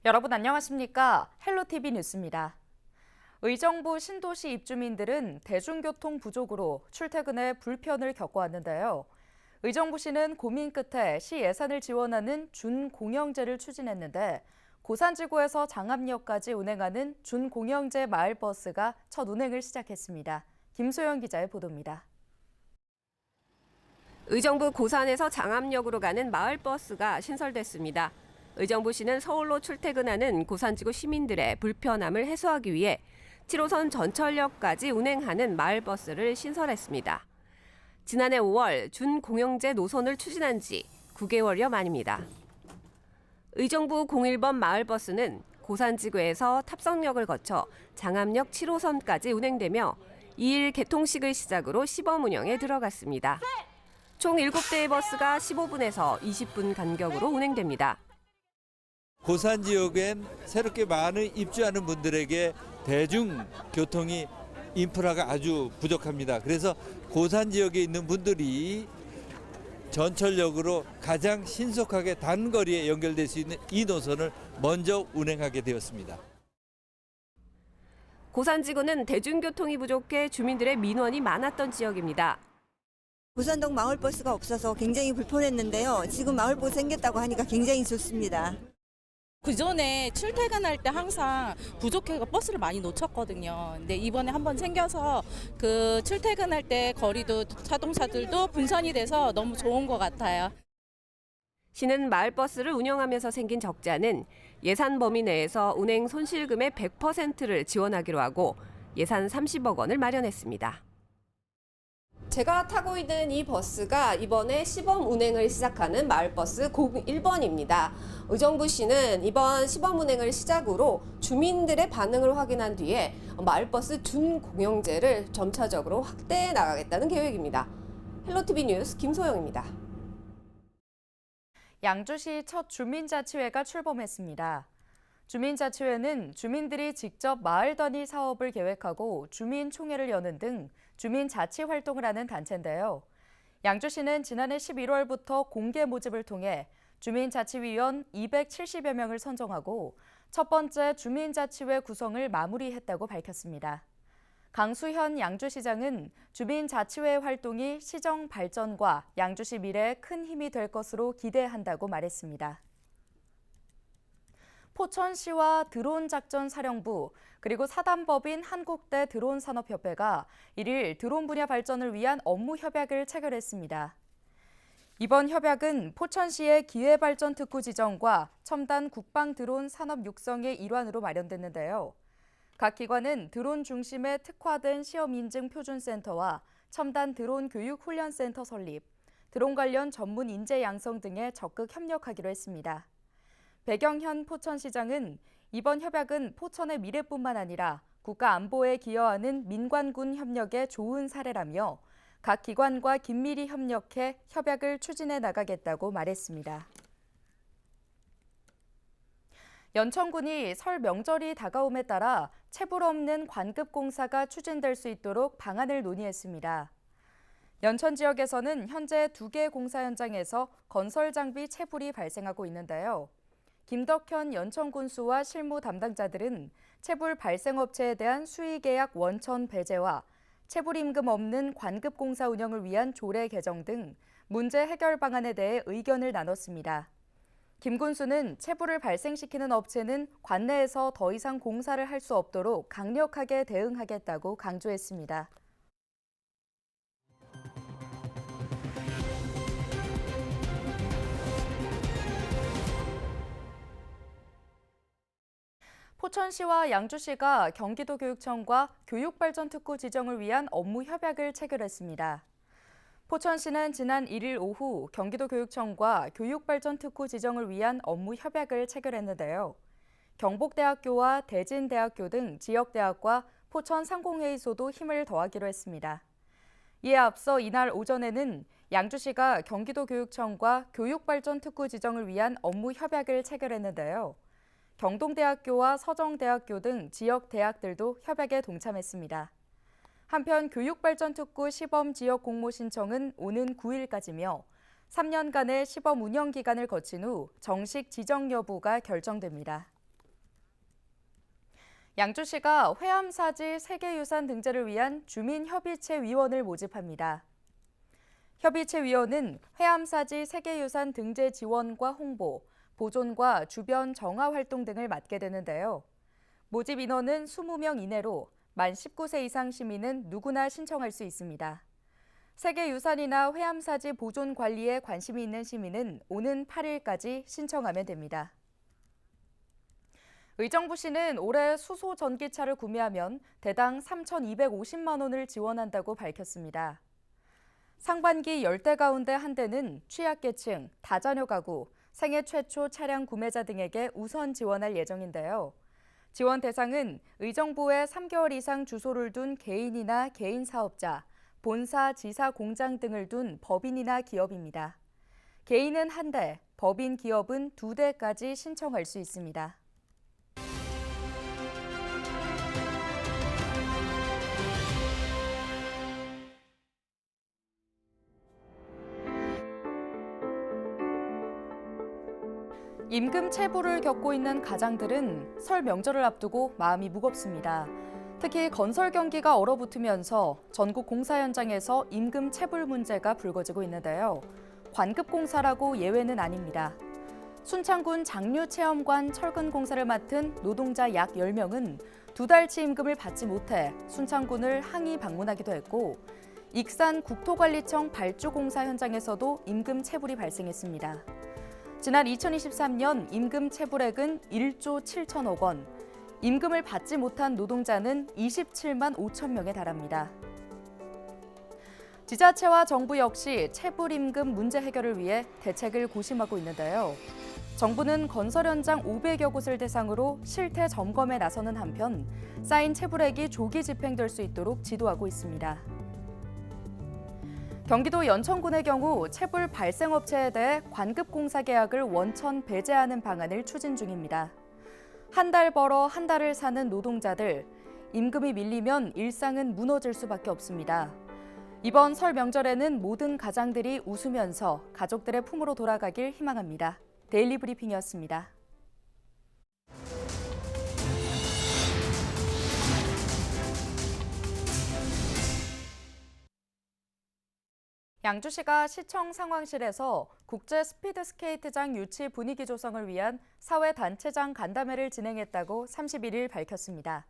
여러분 안녕하십니까? 헬로티비 뉴스입니다. 의정부 신도시 입주민들은 대중교통 부족으로 출퇴근에 불편을 겪어왔는데요. 의정부시는 고민 끝에 시 예산을 지원하는 준공영제를 추진했는데 고산지구에서 장암역까지 운행하는 준공영제 마을버스가 첫 운행을 시작했습니다. 김소영 기자의 보도입니다. 의정부 고산에서 장암역으로 가는 마을버스가 신설됐습니다. 의정부시는 서울로 출퇴근하는 고산지구 시민들의 불편함을 해소하기 위해 7호선 전철역까지 운행하는 마을버스를 신설했습니다. 지난해 5월 준공영제 노선을 추진한 지 9개월여 만입니다. 의정부 01번 마을버스는 고산지구에서 탑성역을 거쳐 장암역 7호선까지 운행되며 2일 개통식을 시작으로 시범 운영에 들어갔습니다. 총 7대의 버스가 15분에서 20분 간격으로 운행됩니다. 고산 지역엔 새롭게 많은 입주하는 분들에게 대중교통이 인프라가 아주 부족합니다. 그래서 고산 지역에 있는 분들이 전철역으로 가장 신속하게 단거리에 연결될 수 있는 이 노선을 먼저 운행하게 되었습니다. 고산지구는 대중교통이 부족해 주민들의 민원이 많았던 지역입니다. 고산동 마을버스가 없어서 굉장히 불편했는데요. 지금 마을버스 생겼다고 하니까 굉장히 좋습니다. 그전에 출퇴근할 때 항상 부족해서 버스를 많이 놓쳤거든요. 근데 이번에 한번 생겨서 그 출퇴근할 때 거리도 자동차들도 분산이 돼서 너무 좋은 것 같아요. 시는 마을버스를 운영하면서 생긴 적자는 예산 범위 내에서 운행 손실금의 100%를 지원하기로 하고 예산 30억 원을 마련했습니다. 제가 타고 있는 이 버스가 이번에 시범 운행을 시작하는 마을버스 01번입니다. 의정부시는 이번 시범 운행을 시작으로 주민들의 반응을 확인한 뒤에 마을버스 준공영제를 점차적으로 확대해 나가겠다는 계획입니다. 헬로티비 뉴스 김소영입니다. 양주시 첫 주민자치회가 출범했습니다. 주민자치회는 주민들이 직접 마을 단위 사업을 계획하고 주민총회를 여는 등 주민자치 활동을 하는 단체인데요. 양주시는 지난해 11월부터 공개 모집을 통해 주민자치위원 270여 명을 선정하고 첫 번째 주민자치회 구성을 마무리했다고 밝혔습니다. 강수현 양주시장은 주민자치회 활동이 시정 발전과 양주시 미래에 큰 힘이 될 것으로 기대한다고 말했습니다. 포천시와 드론작전사령부 그리고 사단법인 한국대 드론산업협회가 1일 드론 분야 발전을 위한 업무 협약을 체결했습니다. 이번 협약은 포천시의 기회발전특구 지정과 첨단 국방 드론 산업 육성의 일환으로 마련됐는데요. 각 기관은 드론 중심의 특화된 시험 인증 표준센터와 첨단 드론 교육 훈련센터 설립, 드론 관련 전문 인재 양성 등에 적극 협력하기로 했습니다. 백영현 포천시장은 이번 협약은 포천의 미래뿐만 아니라 국가 안보에 기여하는 민관군 협력의 좋은 사례라며 각 기관과 긴밀히 협력해 협약을 추진해 나가겠다고 말했습니다. 연천군이 설 명절이 다가옴에 따라 체불 없는 관급 공사가 추진될 수 있도록 방안을 논의했습니다. 연천 지역에서는 현재 2개 공사 현장에서 건설 장비 체불이 발생하고 있는데요. 김덕현 연천군수와 실무 담당자들은 체불 발생 업체에 대한 수의계약 원천 배제와 체불 임금 없는 관급 공사 운영을 위한 조례 개정 등 문제 해결 방안에 대해 의견을 나눴습니다. 김 군수는 체불을 발생시키는 업체는 관내에서 더 이상 공사를 할 수 없도록 강력하게 대응하겠다고 강조했습니다. 포천시와 양주시가 경기도교육청과 교육발전특구 지정을 위한 업무 협약을 체결했습니다. 포천시는 지난 1일 오후 경기도교육청과 교육발전특구 지정을 위한 업무 협약을 체결했는데요. 경복대학교와 대진대학교 등 지역대학과 포천상공회의소도 힘을 더하기로 했습니다. 이에 앞서 이날 오전에는 양주시가 경기도교육청과 교육발전특구 지정을 위한 업무 협약을 체결했는데요. 경동대학교와 서정대학교 등 지역 대학들도 협약에 동참했습니다. 한편 교육발전특구 시범 지역 공모 신청은 오는 9일까지며 3년간의 시범 운영 기간을 거친 후 정식 지정 여부가 결정됩니다. 양주시가 회암사지 세계유산 등재를 위한 주민협의체위원을 모집합니다. 협의체위원은 회암사지 세계유산 등재 지원과 홍보, 보존과 주변 정화 활동 등을 맡게 되는데요. 모집 인원은 20명 이내로 만 19세 이상 시민은 누구나 신청할 수 있습니다. 세계유산이나 회암사지 보존 관리에 관심이 있는 시민은 오는 8일까지 신청하면 됩니다. 의정부시는 올해 수소 전기차를 구매하면 대당 3,250만 원을 지원한다고 밝혔습니다. 상반기 10대 가운데 한 대는 취약계층, 다자녀 가구, 생애 최초 차량 구매자 등에게 우선 지원할 예정인데요. 지원 대상은 의정부에 3개월 이상 주소를 둔 개인이나 개인 사업자, 본사, 지사, 공장 등을 둔 법인이나 기업입니다. 개인은 1대, 법인, 기업은 2대까지 신청할 수 있습니다. 임금 체불을 겪고 있는 가장들은 설 명절을 앞두고 마음이 무겁습니다. 특히 건설 경기가 얼어붙으면서 전국 공사 현장에서 임금 체불 문제가 불거지고 있는데요. 관급 공사라고 예외는 아닙니다. 순창군 장류체험관 철근 공사를 맡은 노동자 약 10명은 2달치 임금을 받지 못해 순창군을 항의 방문하기도 했고, 익산 국토관리청 발주 공사 현장에서도 임금 체불이 발생했습니다. 지난 2023년 임금 체불액은 1조 7천억 원, 임금을 받지 못한 노동자는 27만 5천 명에 달합니다. 지자체와 정부 역시 체불 임금 문제 해결을 위해 대책을 고심하고 있는데요. 정부는 건설 현장 500여 곳을 대상으로 실태 점검에 나서는 한편 쌓인 체불액이 조기 집행될 수 있도록 지도하고 있습니다. 경기도 연천군의 경우 체불 발생 업체에 대해 관급 공사 계약을 원천 배제하는 방안을 추진 중입니다. 한 달 벌어 한 달을 사는 노동자들, 임금이 밀리면 일상은 무너질 수밖에 없습니다. 이번 설 명절에는 모든 가장들이 웃으면서 가족들의 품으로 돌아가길 희망합니다. 데일리 브리핑이었습니다. 양주시가 시청 상황실에서 국제 스피드 스케이트장 유치 분위기 조성을 위한 사회단체장 간담회를 진행했다고 31일 밝혔습니다.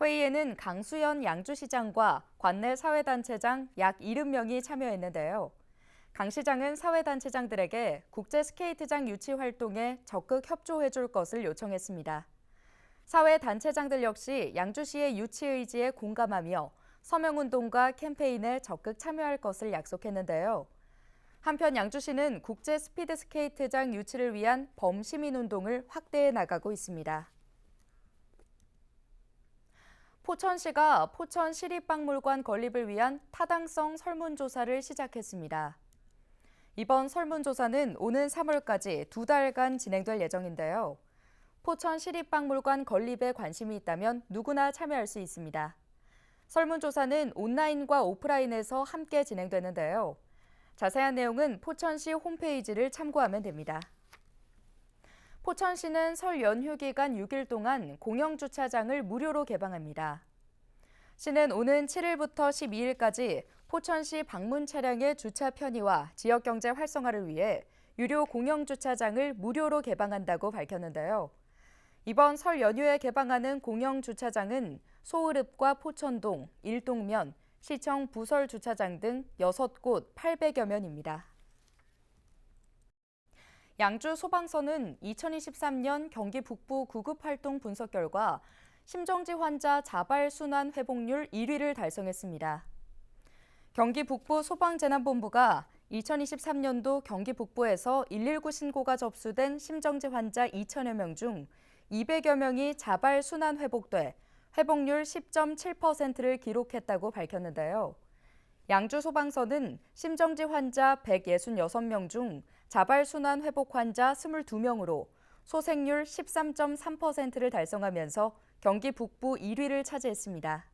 회의에는 강수연 양주시장과 관내 사회단체장 약 70명이 참여했는데요. 강 시장은 사회단체장들에게 국제 스케이트장 유치 활동에 적극 협조해 줄 것을 요청했습니다. 사회단체장들 역시 양주시의 유치 의지에 공감하며 서명운동과 캠페인에 적극 참여할 것을 약속했는데요. 한편 양주시는 국제 스피드 스케이트장 유치를 위한 범시민운동을 확대해 나가고 있습니다. 포천시가 포천 시립박물관 건립을 위한 타당성 설문조사를 시작했습니다. 이번 설문조사는 오는 3월까지 2달간 진행될 예정인데요. 포천 시립박물관 건립에 관심이 있다면 누구나 참여할 수 있습니다. 설문조사는 온라인과 오프라인에서 함께 진행되는데요. 자세한 내용은 포천시 홈페이지를 참고하면 됩니다. 포천시는 설 연휴 기간 6일 동안 공영주차장을 무료로 개방합니다. 시는 오는 7일부터 12일까지 포천시 방문 차량의 주차 편의와 지역경제 활성화를 위해 유료 공영주차장을 무료로 개방한다고 밝혔는데요. 이번 설 연휴에 개방하는 공영주차장은 소을읍과 포천동, 일동면, 시청 부설 주차장 등 6곳 800여 면입니다. 양주 소방서는 2023년 경기 북부 구급활동 분석 결과 심정지 환자 자발 순환 회복률 1위를 달성했습니다. 경기 북부 소방재난본부가 2023년도 경기 북부에서 119 신고가 접수된 심정지 환자 2천여 명 중 200여 명이 자발 순환 회복돼 회복률 10.7%를 기록했다고 밝혔는데요. 양주 소방서는 심정지 환자 166명 중 자발 순환 회복 환자 22명으로 소생률 13.3%를 달성하면서 경기 북부 1위를 차지했습니다.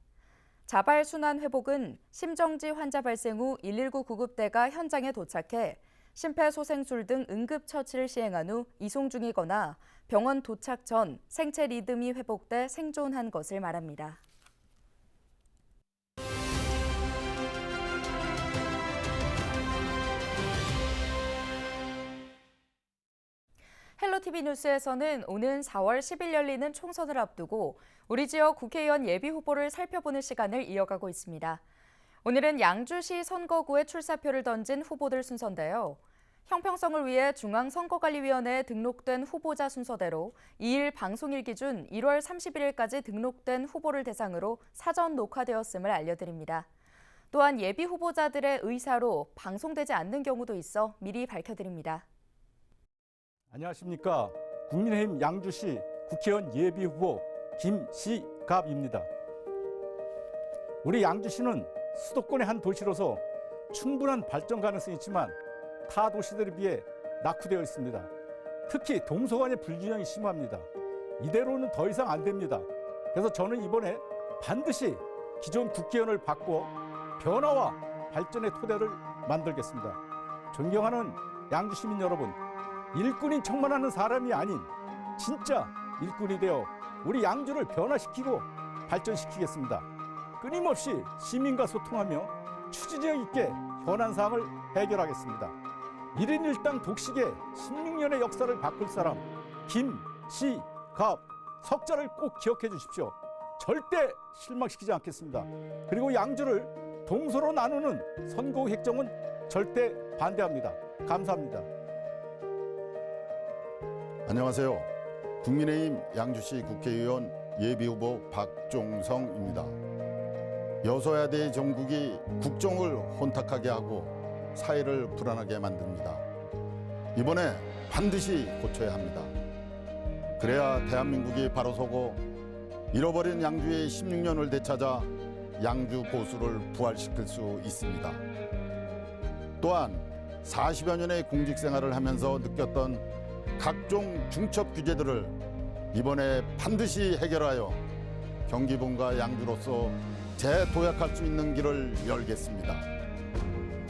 자발 순환 회복은 심정지 환자 발생 후 119 구급대가 현장에 도착해 심폐소생술 등 응급처치를 시행한 후 이송 중이거나 병원 도착 전 생체 리듬이 회복돼 생존한 것을 말합니다. 헬로티비 뉴스에서는 오는 4월 10일 열리는 총선을 앞두고 우리 지역 국회의원 예비 후보를 살펴보는 시간을 이어가고 있습니다. 오늘은 양주시 선거구에 출사표를 던진 후보들 순서인데요. 형평성을 위해 중앙선거관리위원회에 등록된 후보자 순서대로 2일 방송일 기준 1월 31일까지 등록된 후보를 대상으로 사전 녹화되었음을 알려드립니다. 또한 예비 후보자들의 의사로 방송되지 않는 경우도 있어 미리 밝혀드립니다. 안녕하십니까. 국민의힘 양주시 국회의원 예비후보 김시갑입니다. 우리 양주시는 수도권의 한 도시로서 충분한 발전 가능성이 있지만 타 도시들에 비해 낙후되어 있습니다. 특히 동서간의 불균형이 심합니다. 이대로는 더 이상 안 됩니다. 그래서 저는 이번에 반드시 기존 국회의원을 바꿔 변화와 발전의 토대를 만들겠습니다. 존경하는 양주 시민 여러분, 일꾼인 척만 하는 사람이 아닌 진짜 일꾼이 되어 우리 양주를 변화시키고 발전시키겠습니다. 끊임없이 시민과 소통하며 추진력 있게 현안사항을 해결하겠습니다. 1인 1당 독식의 16년의 역사를 바꿀 사람 김시갑 석자를 꼭 기억해 주십시오. 절대 실망시키지 않겠습니다. 그리고 양주를 동서로 나누는 선거구 획정은 절대 반대합니다. 감사합니다. 안녕하세요. 국민의힘 양주시 국회의원 예비후보 박종성입니다. 여소야대 정국이 국정을 혼탁하게 하고 사회를 불안하게 만듭니다. 이번에 반드시 고쳐야 합니다. 그래야 대한민국이 바로 서고 잃어버린 양주의 16년을 되찾아 양주 보수를 부활시킬 수 있습니다. 또한 40여 년의 공직생활을 하면서 느꼈던 각종 중첩 규제들을 이번에 반드시 해결하여 경기본과 양주로서 재도약할 수 있는 길을 열겠습니다.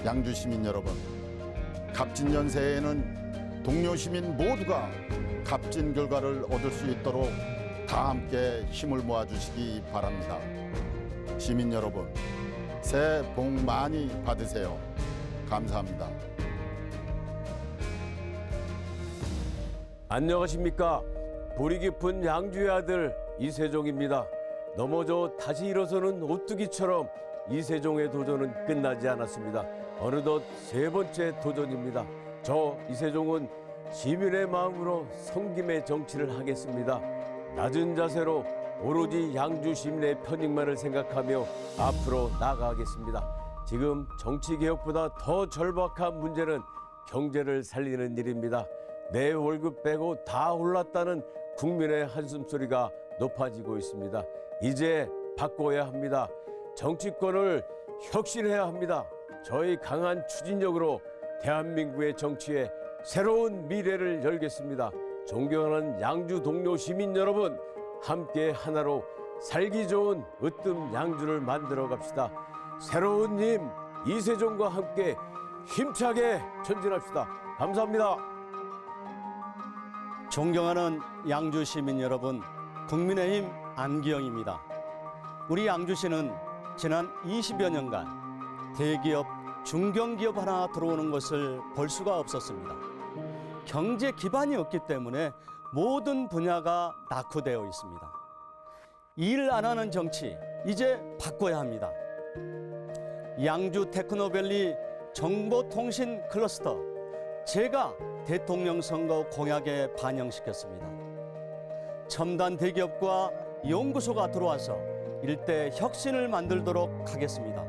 양주 시민 여러분, 갑진년 새해에는 동료 시민 모두가 값진 결과를 얻을 수 있도록 다 함께 힘을 모아주시기 바랍니다. 시민 여러분, 새해 복 많이 받으세요. 감사합니다. 안녕하십니까. 보리 깊은 양주의 아들 이세종입니다. 넘어져 다시 일어서는 오뚜기처럼 이세종의 도전은 끝나지 않았습니다. 어느덧 세 번째 도전입니다. 저 이세종은 시민의 마음으로 성김의 정치를 하겠습니다. 낮은 자세로 오로지 양주 시민의 편익만을 생각하며 앞으로 나아가겠습니다. 지금 정치개혁보다 더 절박한 문제는 경제를 살리는 일입니다. 내 월급 빼고 다 올랐다는 국민의 한숨소리가 높아지고 있습니다. 이제 바꿔야 합니다. 정치권을 혁신해야 합니다. 저희 강한 추진력으로 대한민국의 정치에 새로운 미래를 열겠습니다. 존경하는 양주 동료 시민 여러분, 함께 하나로 살기 좋은 으뜸 양주를 만들어 갑시다. 새로운 힘 이세종과 함께 힘차게 전진합시다. 감사합니다. 존경하는 양주 시민 여러분, 국민의힘 안기영입니다. 우리 양주시는 지난 20여 년간 대기업, 중견기업 하나 들어오는 것을 볼 수가 없었습니다. 경제 기반이 없기 때문에 모든 분야가 낙후되어 있습니다. 일 안 하는 정치, 이제 바꿔야 합니다. 양주 테크노밸리 정보통신 클러스터, 제가 대통령 선거 공약에 반영시켰습니다. 첨단 대기업과 연구소가 들어와서 일대 혁신을 만들도록 하겠습니다.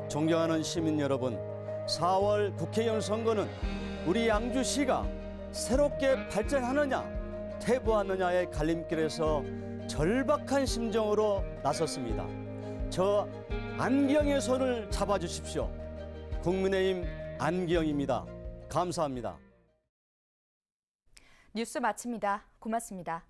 존경하는 시민 여러분, 4월 국회의원 선거는 우리 양주시가 새롭게 발전하느냐 퇴보하느냐의 갈림길에서 절박한 심정으로 나섰습니다. 저 안기영의 손을 잡아주십시오. 국민의힘 안기영입니다. 감사합니다. 뉴스 마칩니다. 고맙습니다.